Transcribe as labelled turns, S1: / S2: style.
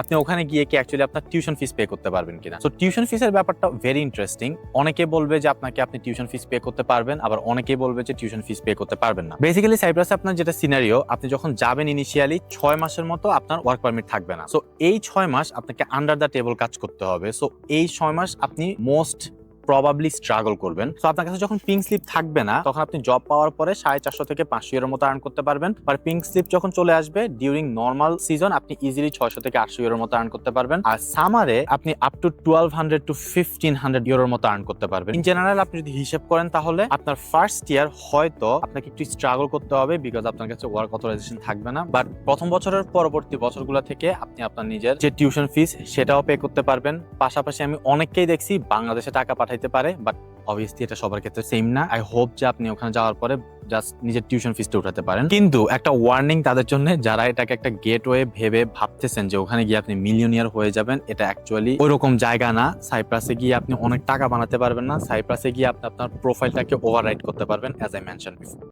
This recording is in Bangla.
S1: আপনি ওখানে গিয়ে কি অ্যাকচুয়ালি আপনার টিউশন ফিস পে করতে পারবেন কিনা। সো টিউশন ফিসের ব্যাপারটা ভেরি ইন্টারেস্টিং। অনেকে বলবে যে আপনি টিউশন ফিস পে করতে পারবেন, আবার অনেকেই বলবে যে টিউশন ফিস পে করতে পারবেন না। বেসিক্যালি সাইপ্রাসে আপনার যেটা সিনারিও, আপনি যখন যাবেন ইনিশিয়ালি 6 মাসের মতো আপনার ওয়ার্ক পারমিট থাকবে না। সো এই 6 মাস আপনাকে আন্ডার দ্য টেবল কাজ করতে হবে। সো এই 6 মাস আপনি মোস্ট প্রবাবলি স্ট্রাগল করবেন। তো আপনার কাছে যখন পিঙ্ক স্লিপ থাকবে না, তখন আপনি জব পাওয়ার পরে 450 থেকে 500 ইউরোর মতো আর্ন করতে পারবেন। আর পিঙ্ক স্লিপ যখন চলে আসবে ডিউরিং নর্মাল সিজন, আপনি ইজিলি 600 থেকে 800 ইউরোর মতো আর্ন করতে পারবেন। আর সামারে আপনি আপ টু 1200 টু 1500 ইউরোর মতো আর্ন করতে পারবেন। ইন জেনারেল আপনি যদি হিসেব করেন, তাহলে আপনার ফার্স্ট ইয়ার হয়তো আপনাকে একটু স্ট্রাগল করতে হবে, বিকজ আপনার কাছে ওয়ার্ক অথরাইজেশন থাকবে না। বাট প্রথম বছরের পরবর্তী বছরগুলো থেকে আপনি আপনার নিজের যে টিউশন ফিস সেটাও পে করতে পারবেন। পাশাপাশি আমি অনেককেই দেখছি বাংলাদেশে টাকা পাঠাইতে পারে, বাট অবভিয়াসলি এটা সবার ক্ষেত্রে সেম না। আই হোপ যে আপনি ওখানে যাওয়ার পরে জাস্ট নিজের টিউশন ফিসটা উঠাতে পারেন। কিন্তু একটা ওয়ার্নিং তাদের জন্য যারা এটাকে একটা গেটওয়ে ভেবে ভাবতেছেন যে ওখানে গিয়ে আপনি মিলিয়নিয়ার হয়ে যাবেন, এটা অ্যাকচুয়ালি ওইরকম জায়গা না। সাইপ্রাসে গিয়ে আপনি অনেক টাকা বানাতে পারবেন না। সাইপ্রাসে গিয়ে আপনি আপনার প্রোফাইলটাকে ওভাররাইড করতে পারবেন, অ্যাজ আই মেনশন বিফোর।